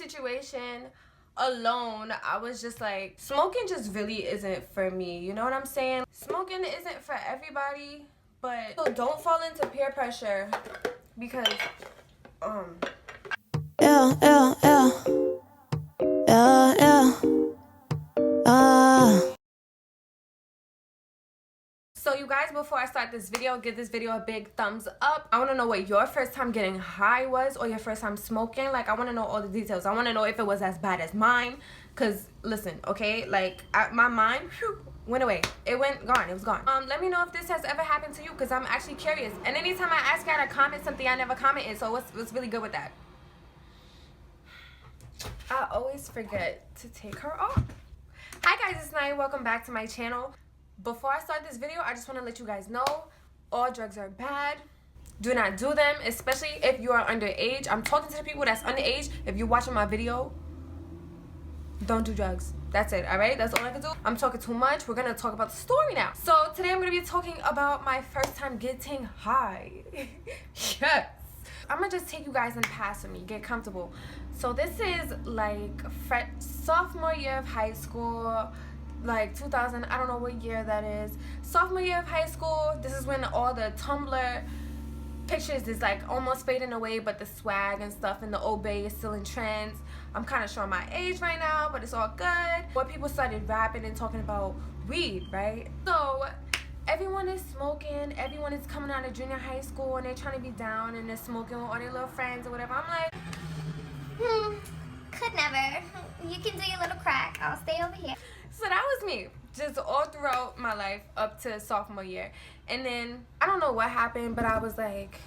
situation alone, I was just like, smoking just really isn't for me, you know what I'm saying? Smoking isn't for everybody, but so don't fall into peer pressure because Yeah, yeah, yeah. Yeah, yeah. So you guys, before I start this video, give this video a big thumbs up. I want to know what your first time getting high was, or your first time smoking. Like, I want to know all the details. I want to know if it was as bad as mine. Because listen, okay, like my mind went away. It went gone. It was gone. Let me know if this has ever happened to you, because I'm actually curious. And anytime I ask you to comment something I never commented, so what's really good with that? I always forget to take her off. Hi guys, it's Naya. Welcome back to my channel. Before I start this video, I just want to let you guys know all drugs are bad. Do not do them, especially if you are underage. I'm talking to the people that's underage. If you're watching my video, don't do drugs. That's it, alright? That's all I can do. I'm talking too much. We're gonna talk about the story now. So today I'm gonna be talking about my first time getting high. Yes. I'm gonna just take you guys in past with me. Get comfortable. So this is like sophomore year of high school, like 2000, I don't know what year that is. Sophomore year of high school. This is when all the Tumblr pictures is like almost fading away, but the swag and stuff and the obey is still in trends. I'm kind of showing my age right now, but it's all good. When people started rapping and talking about weed, right? So everyone is smoking, everyone is coming out of junior high school and they're trying to be down and they're smoking with all their little friends or whatever. I'm like, could never. You can do your little crack. I'll stay over here. so that was me, just all throughout my life up to sophomore year. And then I don't know what happened, but I was like,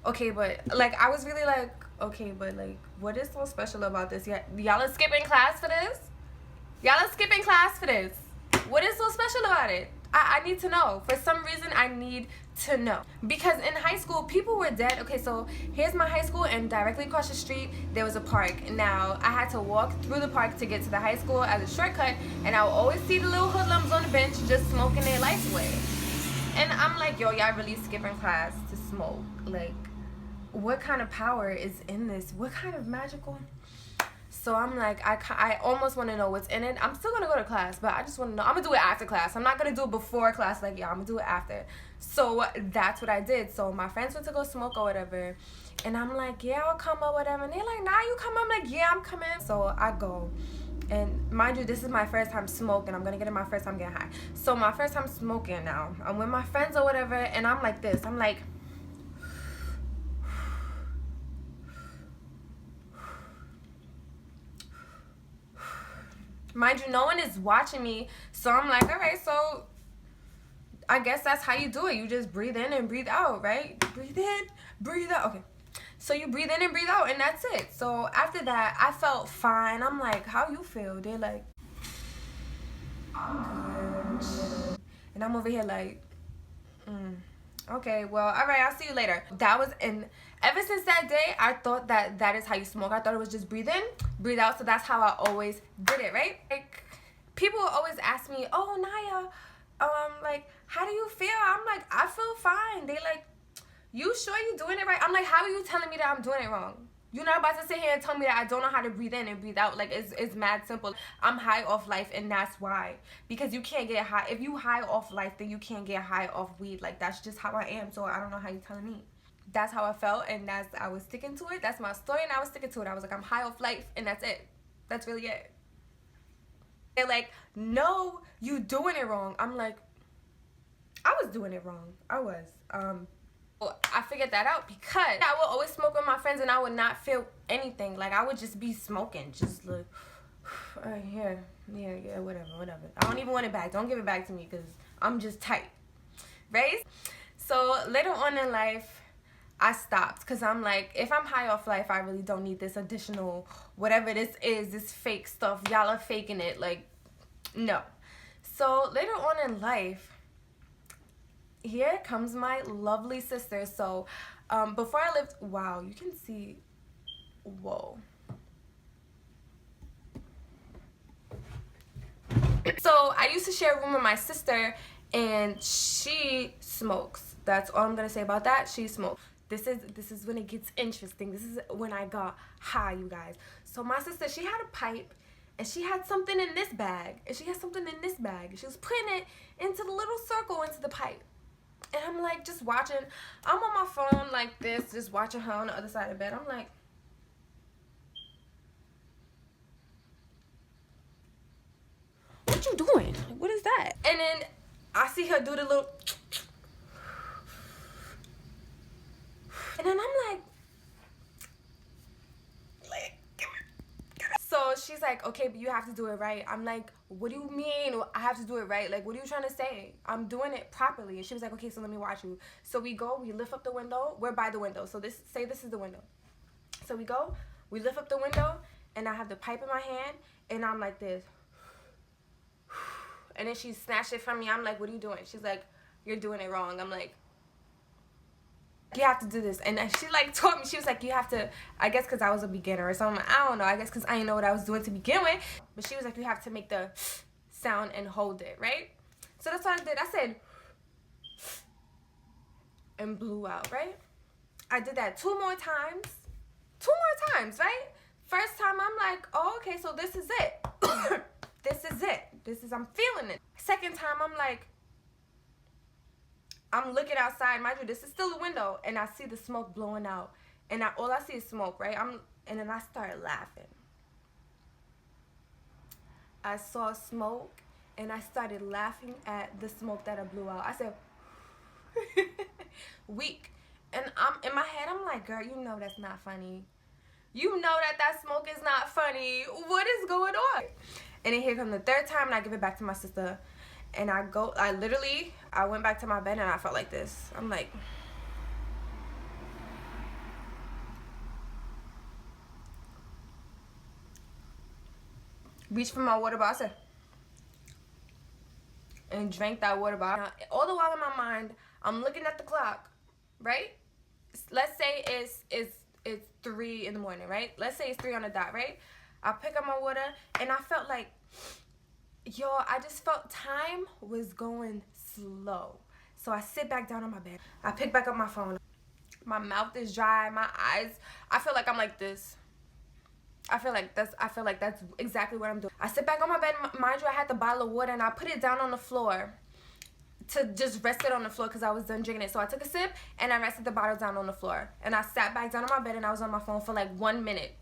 okay, but like I was really like, okay, but like what is so special about this? Y'all are skipping class for this? Y'all are skipping class for this? What is so special about it? I need to know. For some reason, I need to know. Because in high school, people were dead. Okay, so here's my high school, and directly across the street, there was a park. Now, I had to walk through the park to get to the high school as a shortcut, and I would always see the little hoodlums on the bench just smoking their life away. And I'm like, yo, y'all really skipping class to smoke. Like, what kind of power is in this? What kind of magical... So I'm like, I almost want to know what's in it. I'm still going to go to class, but I just want to know. I'm going to do it after class. I'm not going to do it before class. Like, yeah, I'm going to do it after. So that's what I did. So my friends went to go smoke or whatever. And I'm like, yeah, I'll come or whatever. And they're like, nah, you come. I'm like, yeah, I'm coming. So I go. And mind you, this is my first time smoking. I'm going to get it my first time getting high. So my first time smoking now. I'm with my friends or whatever. And I'm like this. I'm like... Mind you, no one is watching me, so I'm like, all right, so I guess that's how you do it. You just breathe in and breathe out, right? Breathe in, breathe out. Okay, so you breathe in and breathe out, and that's it. So after that, I felt fine. I'm like, how you feel? They're like, I'm good. And I'm over here like, okay, well, all right, I'll see you later. That was ever since that day, I thought that is how you smoke. I thought it was just breathe in, breathe out. So that's how I always did it, right? Like, people will always ask me, oh, Naya, like, how do you feel? I'm like, I feel fine. They like, you sure you doing it right? I'm like, how are you telling me that I'm doing it wrong? You're not about to sit here and tell me that I don't know how to breathe in and breathe out. Like, it's mad simple. I'm high off life, and that's why. Because you can't get high. If you high off life, then you can't get high off weed. Like, that's just how I am. So I don't know how you're telling me. That's how I felt, and I was sticking to it. That's my story, and I was sticking to it. I was like, I'm high off life, and that's it. That's really it. They're like, no, you doing it wrong. I'm like, I was doing it wrong. I was. I figured that out because I would always smoke with my friends and I would not feel anything. Like, I would just be smoking, just like, yeah, whatever. I don't even want it back. Don't give it back to me because I'm just tight, right? So later on in life, I stopped because I'm like, if I'm high off life, I really don't need this additional, whatever this is, this fake stuff. Y'all are faking it. Like, no. So later on in life, here comes my lovely sister. So before I lived, wow, you can see, whoa. So I used to share a room with my sister, and she smokes. That's all I'm gonna say about that. She smokes. This is when it gets interesting. This is when I got high, you guys. So my sister, she had a pipe, and she had something in this bag, and she had something in this bag. She was putting it into the little circle into the pipe. And I'm like just watching. I'm on my phone like this, just watching her on the other side of the bed. I'm like, what you doing? Like, what is that? And then I see her do the little, and then I'm like, so she's like, okay, but you have to do it right. I'm like, what do you mean I have to do it right? Like, what are you trying to say? I'm doing it properly. And she was like, okay, so let me watch you. So we go, we lift up the window. We're by the window. So this is the window. So we go, we lift up the window, and I have the pipe in my hand, and I'm like this. And then she snatched it from me. I'm like, what are you doing? She's like, you're doing it wrong. I'm like, you have to do this. And she like taught me. She was like, you have to, I guess because I was a beginner or something. I don't know. I guess because I didn't know what I was doing to begin with. But she was like, you have to make the sound and hold it, right? So that's what I did. I said, and blew out, right? I did that 2 more times. 2 more times, right? First time, I'm like, oh, okay, so this is it. This is it. I'm feeling it. Second time, I'm like, I'm looking outside. Mind you, this is still a window, and I see the smoke blowing out. And all I see is smoke, right? And then I started laughing. I saw smoke, and I started laughing at the smoke that I blew out. I said, weak. And I'm in my head, I'm like, girl, you know that's not funny. You know that smoke is not funny. What is going on? And then here comes the third time, and I give it back to my sister. And I went back to my bed, and I felt like this. I'm like, reached for my water bottle, and drank that water bottle. Now, all the while in my mind, I'm looking at the clock, right? Let's say it's 3 in the morning, right? Let's say it's 3 on the dot, right? I pick up my water, and I felt like, yo, I just felt time was going slow. So I sit back down on my bed. I pick back up my phone. My mouth is dry. My eyes, I feel like I'm like this. I feel like that's exactly what I'm doing. I sit back on my bed. Mind you, I had the bottle of water, and I put it down on the floor to just rest it on the floor because I was done drinking it. So I took a sip, and I rested the bottle down on the floor. And I sat back down on my bed, and I was on my phone for like 1 minute.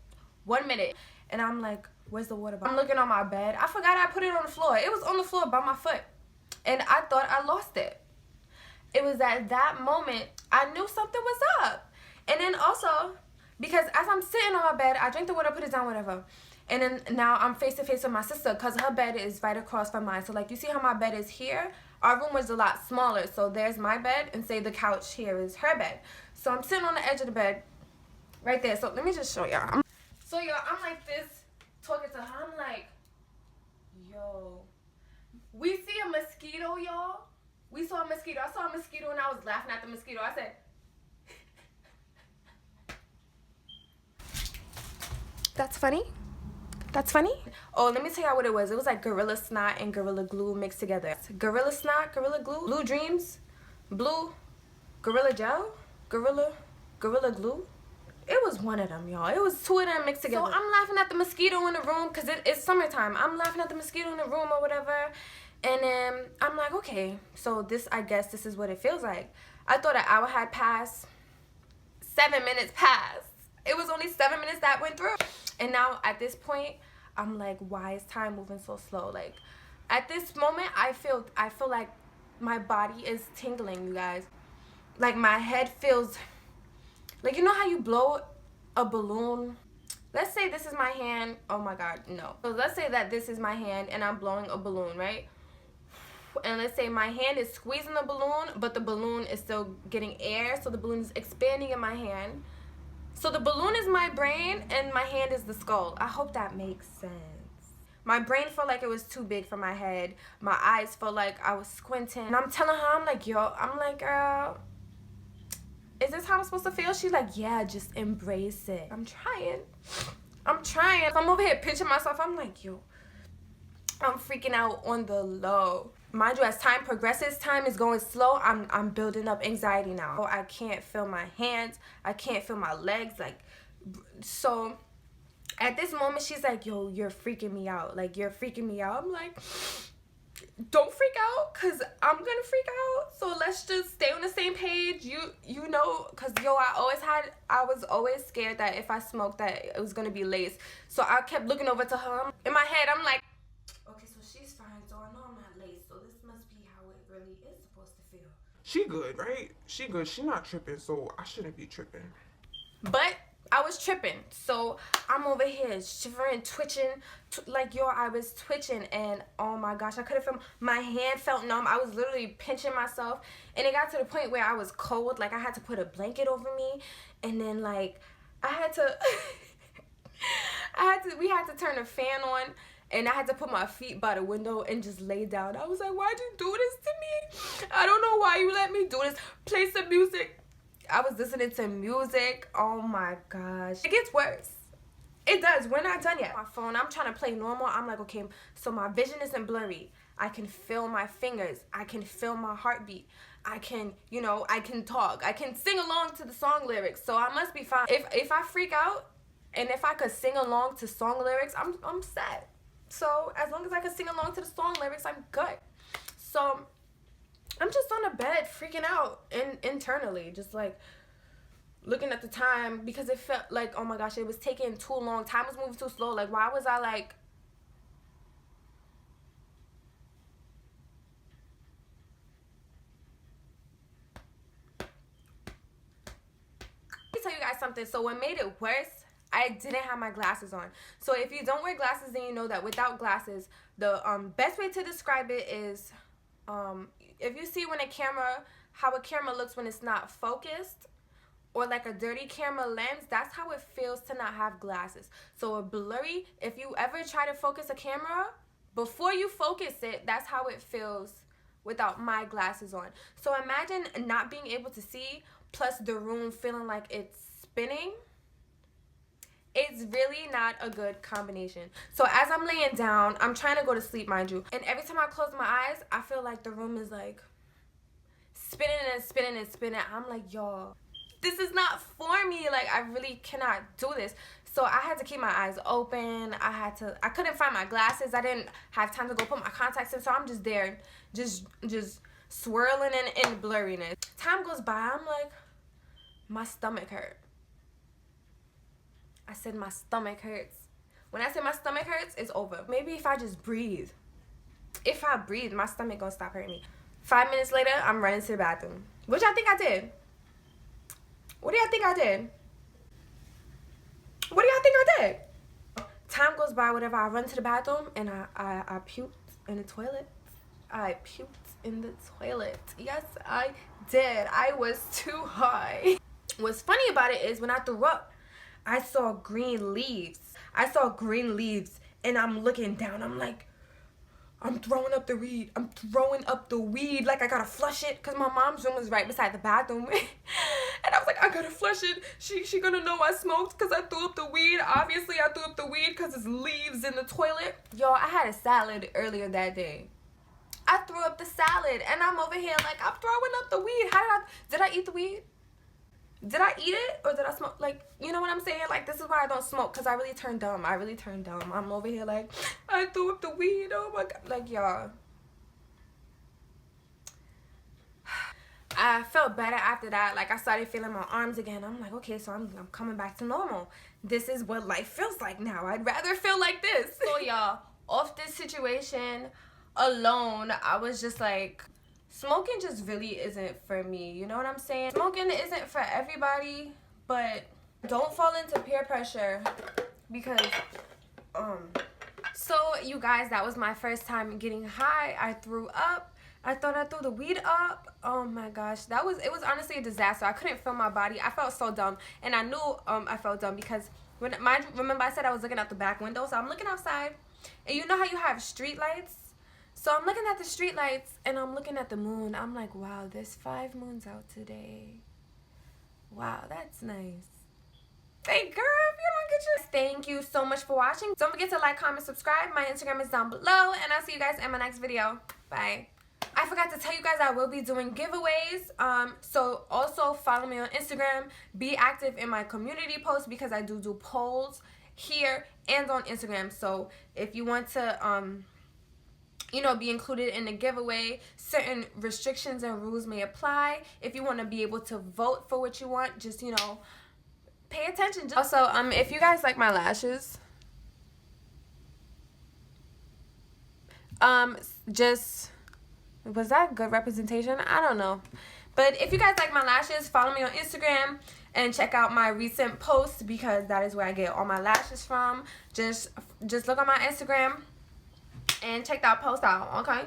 1 minute. And I'm like, where's the water bottle? I'm looking on my bed. I forgot I put it on the floor. It was on the floor by my foot. And I thought I lost it. It was at that moment I knew something was up. And then also, because as I'm sitting on my bed, I drink the water, put it down, whatever. And then now I'm face to face with my sister because her bed is right across from mine. So like you see how my bed is here? Our room was a lot smaller. So there's my bed, and say the couch here is her bed. So I'm sitting on the edge of the bed right there. So let me just show y'all. So y'all, I'm like this, talking to her. I'm like, yo, we see a mosquito, y'all. We saw a mosquito. I saw a mosquito, and I was laughing at the mosquito. I said, that's funny? That's funny? Oh, let me tell y'all what it was. It was like Gorilla Snot and Gorilla Glue mixed together. Gorilla Snot, Gorilla Glue, Blue Dreams, Blue, Gorilla Gel, Gorilla Glue. It was one of them, y'all. It was 2 of them mixed together. So I'm laughing at the mosquito in the room because it's summertime. I'm laughing at the mosquito in the room or whatever. And then I'm like, okay, so I guess this is what it feels like. I thought an hour had passed. 7 minutes passed. It was only 7 minutes that went through. And now at this point, I'm like, why is time moving so slow? Like, at this moment, I feel like my body is tingling, you guys. Like, my head feels... Like, you know how you blow a balloon? Let's say this is my hand. Oh, my God, no. So let's say that this is my hand, and I'm blowing a balloon, right? And let's say my hand is squeezing the balloon, but the balloon is still getting air. So the balloon is expanding in my hand. So the balloon is my brain, and my hand is the skull. I hope that makes sense. My brain felt like it was too big for my head. My eyes felt like I was squinting. And I'm telling her, I'm like, girl, is this how I'm supposed to feel? She's like, yeah, just embrace it. I'm trying. I'm over here pinching myself. I'm like, yo, I'm freaking out on the low. mind you, as time progresses, time is going slow. I'm building up anxiety now. I can't feel my hands. I can't feel my legs. Like, so at this moment, she's like, yo, you're freaking me out. Like, you're freaking me out. I'm like, don't freak out, because I'm going to freak out. So let's just stay on the same page. You know, because, yo, I was always scared that if I smoked that it was going to be lace. So I kept looking over to her. In my head, I'm like, okay, so she's fine. So I know I'm not lace. So this must be how it really is supposed to feel. She good, right? She good. She not tripping, so I shouldn't be tripping. But I was tripping. So I'm over here shivering, twitching. Like, yo, I was twitching. And, oh, my gosh, I couldn't feel. My hand felt numb. I was literally pinching myself. And it got to the point where I was cold. Like, I had to put a blanket over me. And then, like, I had to... we had to turn the fan on. And I had to put my feet by the window and just lay down. I was like, why'd you do this to me? I don't know why you let me do this. Play some music. I was listening to music. Oh my gosh. It gets worse. It does. We're not done yet. My phone, I'm trying to play normal. I'm like, okay, so my vision isn't blurry. I can feel my fingers. I can feel my heartbeat. I can, you know, I can talk. I can sing along to the song lyrics. So I must be fine. If I freak out and if I could sing along to song lyrics, I'm set. So as long as I can sing along to the song lyrics, I'm good. So I'm just on the bed freaking out internally, just like looking at the time, because it felt like, oh my gosh, it was taking too long. Time was moving too slow. Like, why was I like... Let me tell you guys something. So what made it worse, I didn't have my glasses on. So if you don't wear glasses, then you know that without glasses, the best way to describe it is, if you see how a camera looks when it's not focused, or like a dirty camera lens, that's how it feels to not have glasses. So a blurry, if you ever try to focus a camera, before you focus it, that's how it feels without my glasses on. So imagine not being able to see, plus the room feeling like it's spinning. It's really not a good combination. So as I'm laying down, I'm trying to go to sleep, mind you. And every time I close my eyes, I feel like the room is like spinning and spinning and spinning. I'm like, y'all, this is not for me. Like, I really cannot do this. So I had to keep my eyes open. I couldn't find my glasses. I didn't have time to go put my contacts in. So I'm just there, just swirling in blurriness. Time goes by. I'm like, my stomach hurt. I said my stomach hurts. When I say my stomach hurts, it's over. Maybe if I just breathe. If I breathe, my stomach gonna stop hurting me. 5 minutes later, I'm running to the bathroom. Which I think I did. What do y'all think I did? What do y'all think I did? Time goes by, whatever. I run to the bathroom and I puked in the toilet. I puked in the toilet. Yes, I did. I was too high. What's funny about it is when I threw up, I saw green leaves. And I'm looking down. I'm like, I'm throwing up the weed. Like, I gotta flush it, because my mom's room was right beside the bathroom. And I was like, I gotta flush it. She gonna know I smoked because I threw up the weed. Obviously, I threw up the weed because there's leaves in the toilet. Yo, I had a salad earlier that day. I threw up the salad, and I'm over here like, I'm throwing up the weed. Did I eat the weed? Did I eat it or did I smoke? Like, you know what I'm saying? Like, this is why I don't smoke, because I really turned dumb. I'm over here like, I threw up the weed. Oh my God. Like, y'all. I felt better after that. Like, I started feeling my arms again. I'm like, okay, so I'm coming back to normal. This is what life feels like now. I'd rather feel like this. So, y'all, off this situation alone, I was just like, smoking just really isn't for me. You know what I'm saying? Smoking isn't for everybody, but don't fall into peer pressure, because so you guys, that was my first time getting high. I threw up. I thought I threw the weed up. Oh my gosh, it was honestly a disaster. I couldn't feel my body. I felt so dumb, and I knew I felt dumb because remember I said I was looking out the back window, so I'm looking outside, and you know how you have street lights. So I'm looking at the street lights and I'm looking at the moon. I'm like, wow, there's 5 moons out today. Wow, that's nice. Hey, girl, if you don't get your... Thank you so much for watching. Don't forget to like, comment, subscribe. My Instagram is down below. And I'll see you guys in my next video. Bye. I forgot to tell you guys I will be doing giveaways. So also follow me on Instagram. Be active in my community posts because I do polls here and on Instagram. So if you want to be included in the giveaway, certain restrictions and rules may apply. If you want to be able to vote for what you want, just pay attention. Also, if you guys like my lashes, was that good representation? I don't know. But if you guys like my lashes, follow me on Instagram and check out my recent posts because that is where I get all my lashes from. Just look on my Instagram and check that post out, okay?